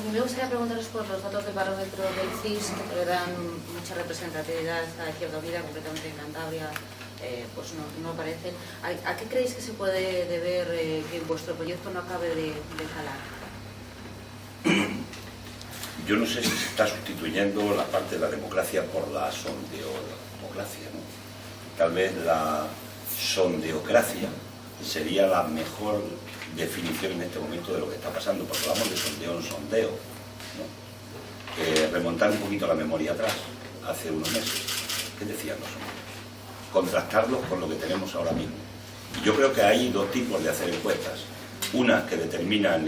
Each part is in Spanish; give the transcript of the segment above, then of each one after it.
A mí me gustaría preguntaros por los datos del barómetro del CIS, que dan mucha representatividad a Izquierda Unida, concretamente en Cantabria, pues no aparecen. ¿A qué creéis que se puede deber que vuestro proyecto no acabe de calar? Yo no sé si se está sustituyendo la parte de la democracia por la sondeocracia, ¿no? Tal vez la sondeocracia sería la mejor definición en este momento de lo que está pasando, porque hablamos de sondeo en sondeo, ¿no? Remontar un poquito la memoria atrás, hace unos meses, ¿qué decían los sondeos? Contrastarlos con lo que tenemos ahora mismo. Y yo creo que hay dos tipos de hacer encuestas. Unas que determinan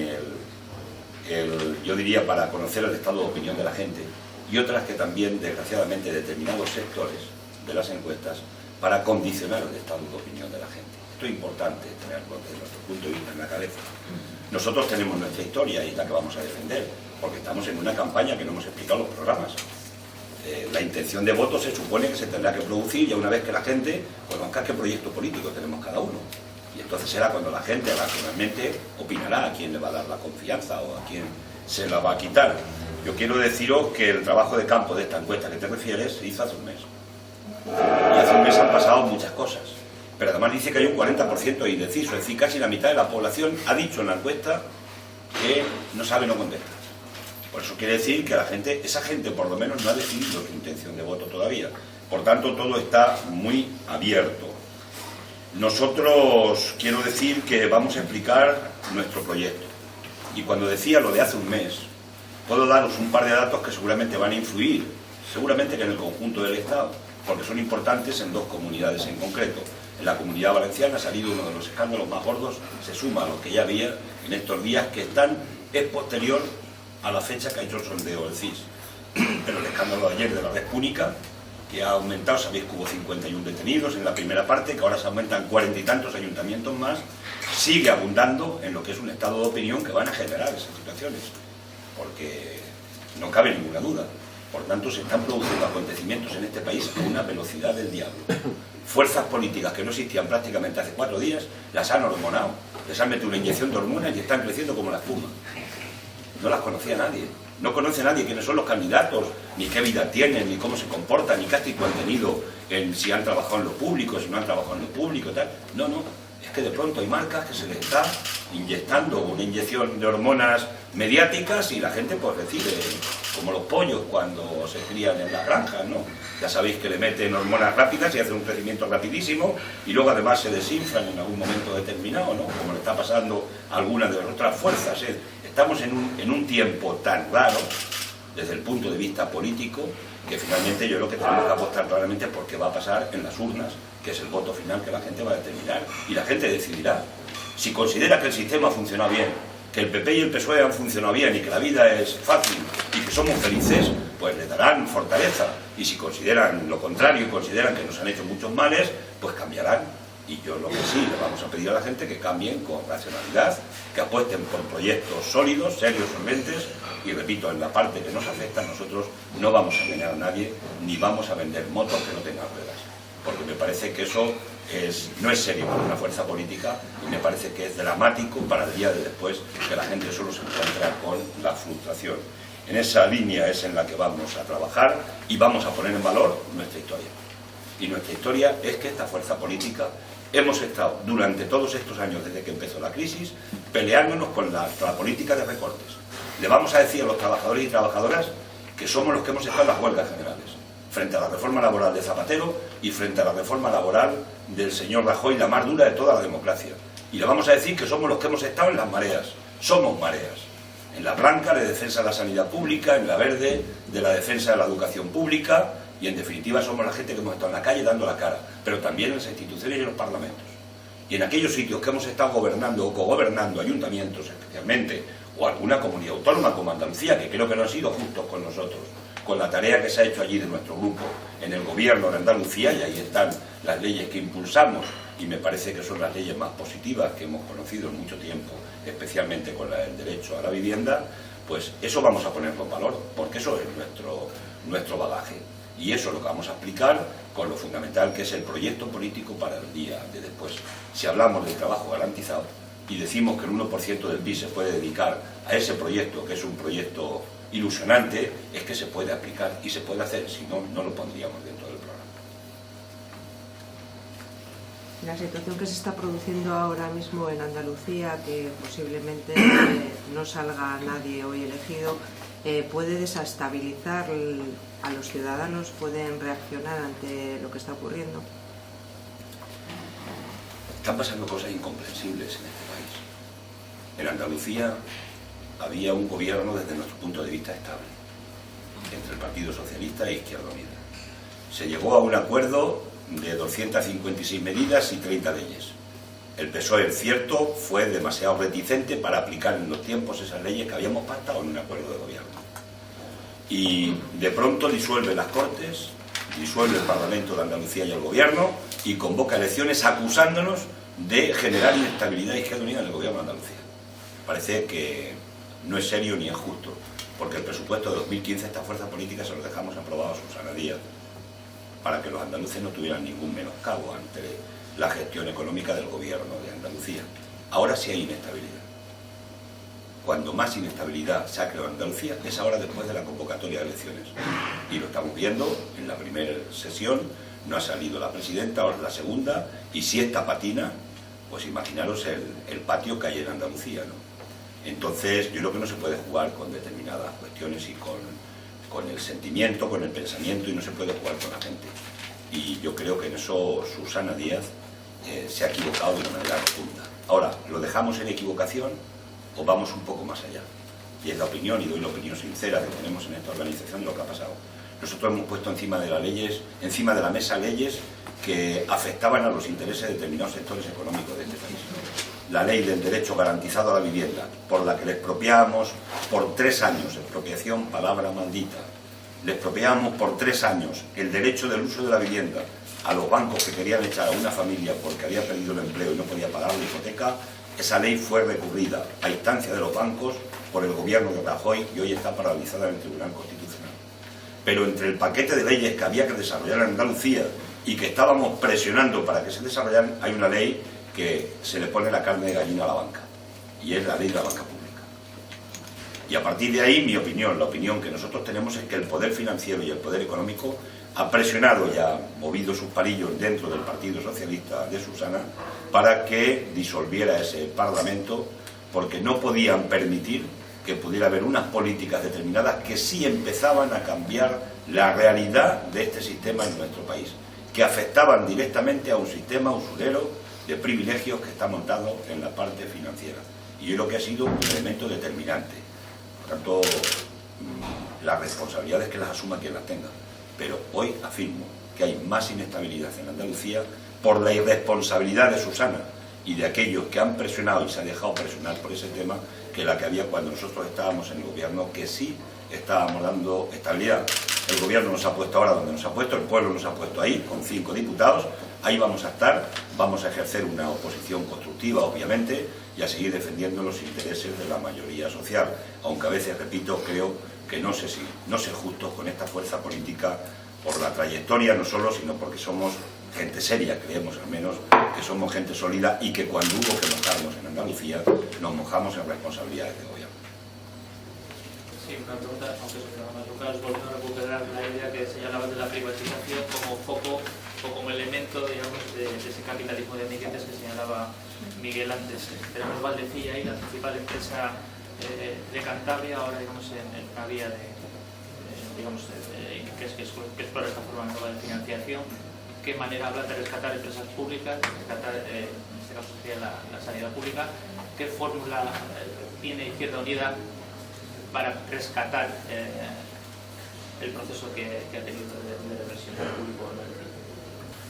yo diría, para conocer el estado de opinión de la gente, y otras que también, desgraciadamente, determinados sectores de las encuestas para condicionar el estado de opinión de la gente. Esto es importante tenerlo desde nuestro punto de vista en la cabeza. Nosotros tenemos nuestra historia y es la que vamos a defender, porque estamos en una campaña que no hemos explicado los programas. La intención de voto se supone que se tendrá que producir ya una vez que la gente conozca qué proyecto político tenemos cada uno. Y entonces será cuando la gente racionalmente opinará a quién le va a dar la confianza o a quién se la va a quitar. Yo quiero deciros que el trabajo de campo de esta encuesta que te refieres se hizo hace un mes. Y hace un mes han pasado muchas cosas. Pero además dice que hay un 40% indeciso, es decir, casi la mitad de la población ha dicho en la encuesta que no sabe, no contesta. Por eso quiere decir que esa gente por lo menos no ha decidido su intención de voto todavía. Por tanto, todo está muy abierto. Nosotros, quiero decir que vamos a explicar nuestro proyecto. Y cuando decía lo de hace un mes, puedo daros un par de datos que seguramente van a influir, seguramente que en el conjunto del Estado, porque son importantes en dos comunidades en concreto. En la Comunidad Valenciana ha salido uno de los escándalos más gordos, se suma a los que ya había en estos días, que es posterior a la fecha que ha hecho el sondeo del CIS. Pero el escándalo de ayer de la red púnica, que ha aumentado, sabéis que hubo 51 detenidos en la primera parte, que ahora se aumentan 40 y tantos ayuntamientos más, sigue abundando en lo que es un estado de opinión que van a generar esas situaciones, porque no cabe ninguna duda. Por tanto, se están produciendo acontecimientos en este país a una velocidad del diablo. Fuerzas políticas que no existían prácticamente hace 4 días, las han hormonado, les han metido una inyección de hormonas y están creciendo como la espuma. No las conocía nadie. No conoce nadie quiénes son los candidatos, ni qué vida tienen, ni cómo se comportan, ni qué actitud han tenido, si han trabajado en lo público, si no han trabajado en lo público, tal. No, es que de pronto hay marcas que se les está inyectando una inyección de hormonas mediáticas y la gente pues recibe, como los pollos cuando se crían en las granjas, ¿no? Ya sabéis que le meten hormonas rápidas y hacen un crecimiento rapidísimo y luego además se desinflan en algún momento determinado, ¿no? Como le está pasando a algunas de las otras fuerzas, ¿eh? Estamos en un tiempo tan raro, desde el punto de vista político, que finalmente yo creo que tenemos que apostar claramente por qué va a pasar en las urnas, que es el voto final que la gente va a determinar. Y la gente decidirá. Si considera que el sistema funciona bien, que el PP y el PSOE han funcionado bien y que la vida es fácil y que somos felices, pues le darán fortaleza. Y si consideran lo contrario y consideran que nos han hecho muchos males, pues cambiarán. Y yo lo que sí, le vamos a pedir a la gente que cambien con racionalidad, que apuesten por proyectos sólidos, serios, solventes, y repito, en la parte que nos afecta, nosotros no vamos a engañar a nadie, ni vamos a vender motos que no tengan ruedas, porque me parece que eso no es serio para una fuerza política, y me parece que es dramático para el día de después, que la gente solo se encuentra con la frustración. En esa línea es en la que vamos a trabajar, y vamos a poner en valor nuestra historia. Y nuestra historia es que esta fuerza política hemos estado durante todos estos años, desde que empezó la crisis, peleándonos con la política de recortes. Le vamos a decir a los trabajadores y trabajadoras que somos los que hemos estado en las huelgas generales, frente a la reforma laboral de Zapatero y frente a la reforma laboral del señor Rajoy, la más dura de toda la democracia. Y le vamos a decir que somos los que hemos estado en las mareas, somos mareas. En la blanca, de defensa de la sanidad pública, en la verde, de la defensa de la educación pública, y en definitiva somos la gente que hemos estado en la calle dando la cara, pero también en las instituciones y en los parlamentos. Y en aquellos sitios que hemos estado gobernando o cogobernando, ayuntamientos especialmente, o alguna comunidad autónoma como Andalucía, que creo que no han sido justos con nosotros, con la tarea que se ha hecho allí de nuestro grupo en el gobierno de Andalucía, y ahí están las leyes que impulsamos, y me parece que son las leyes más positivas que hemos conocido en mucho tiempo, especialmente con el derecho a la vivienda, pues eso vamos a ponerlo en valor, porque eso es nuestro bagaje. Y eso es lo que vamos a explicar con lo fundamental que es el proyecto político para el día de después. Si hablamos del trabajo garantizado, y decimos que el 1% del PIB se puede dedicar a ese proyecto, que es un proyecto ilusionante, es que se puede aplicar y se puede hacer, si no, no lo pondríamos dentro del programa. La situación que se está produciendo ahora mismo en Andalucía, que posiblemente no salga nadie hoy elegido, ¿puede desestabilizar a los ciudadanos? ¿Pueden reaccionar ante lo que está ocurriendo? Están pasando cosas incomprensibles en este país. En Andalucía había un gobierno desde nuestro punto de vista estable, entre el Partido Socialista e Izquierda Unida. Se llegó a un acuerdo de 256 medidas y 30 leyes. El PSOE, es cierto, fue demasiado reticente para aplicar en los tiempos esas leyes que habíamos pactado en un acuerdo de gobierno. Y de pronto disuelve las Cortes, disuelve el Parlamento de Andalucía y el gobierno y convoca elecciones acusándonos de generar inestabilidad Izquierda Unida en el gobierno de Andalucía. Parece que no es serio ni es justo, porque el presupuesto de 2015 esta fuerza política se lo dejamos aprobado a Susana Díaz para que los andaluces no tuvieran ningún menoscabo ante la gestión económica del gobierno de Andalucía. Ahora sí hay inestabilidad. Cuando más inestabilidad se ha creado en Andalucía es ahora después de la convocatoria de elecciones. Y lo estamos viendo en la primera sesión, no ha salido la presidenta, ahora es la segunda, y si esta patina, pues imaginaros el patio que hay en Andalucía, ¿no? Entonces yo creo que no se puede jugar con determinadas cuestiones y con el sentimiento, con el pensamiento, y no se puede jugar con la gente. Y yo creo que en eso Susana Díaz se ha equivocado de una manera rotunda. Ahora, ¿lo dejamos en equivocación o vamos un poco más allá? Y es la opinión, y doy la opinión sincera que tenemos en esta organización de lo que ha pasado. Nosotros hemos puesto encima de la mesa leyes que afectaban a los intereses de determinados sectores económicos de este país. La ley del derecho garantizado a la vivienda, por la que le expropiábamos por 3 años, expropiación, palabra maldita, le expropiábamos por 3 años el derecho del uso de la vivienda a los bancos que querían echar a una familia porque había perdido el empleo y no podía pagar la hipoteca. Esa ley fue recurrida a instancia de los bancos por el gobierno de Rajoy y hoy está paralizada en el Tribunal Constitucional. Pero entre el paquete de leyes que había que desarrollar en Andalucía y que estábamos presionando para que se desarrollaran, hay una ley que se le pone la carne de gallina a la banca, y es la ley de la banca pública. Y a partir de ahí, mi opinión, la opinión que nosotros tenemos es que el poder financiero y el poder económico ha presionado y ha movido sus palillos dentro del Partido Socialista de Susana para que disolviera ese Parlamento, porque no podían permitir que pudiera haber unas políticas determinadas que sí empezaban a cambiar la realidad de este sistema en nuestro país, que afectaban directamente a un sistema usurero de privilegios que está montado en la parte financiera. Y yo creo que ha sido un elemento determinante. Por tanto, las responsabilidades que las asuma quien las tenga. Pero hoy afirmo que hay más inestabilidad en Andalucía por la irresponsabilidad de Susana y de aquellos que han presionado y se han dejado presionar por ese tema que la que había cuando nosotros estábamos en el gobierno, que sí estábamos dando estabilidad. El gobierno nos ha puesto ahora donde nos ha puesto, el pueblo nos ha puesto ahí, con 5 diputados, ahí vamos a estar, vamos a ejercer una oposición constructiva, obviamente, y a seguir defendiendo los intereses de la mayoría social, aunque a veces, repito, creo que no sé justos con esta fuerza política por la trayectoria, no solo, sino porque somos gente seria, creemos al menos que somos gente sólida y que cuando hubo que mojarnos en Andalucía, nos mojamos en responsabilidades de gobierno. Sí, una pregunta, aunque es más local, volviendo a recuperar la idea que señalabas de la privatización como foco o como elemento, digamos, de ese capitalismo de amiguetes que señalaba Miguel antes. Tenemos Valdecilla ahí, la principal empresa de Cantabria, ahora digamos en una vía que explora esta forma nueva de financiación. ¿Qué manera habla de rescatar empresas públicas, rescatar, en este caso sería la sanidad pública? ¿Qué fórmula tiene Izquierda Unida para rescatar el proceso que ha tenido de represión del público?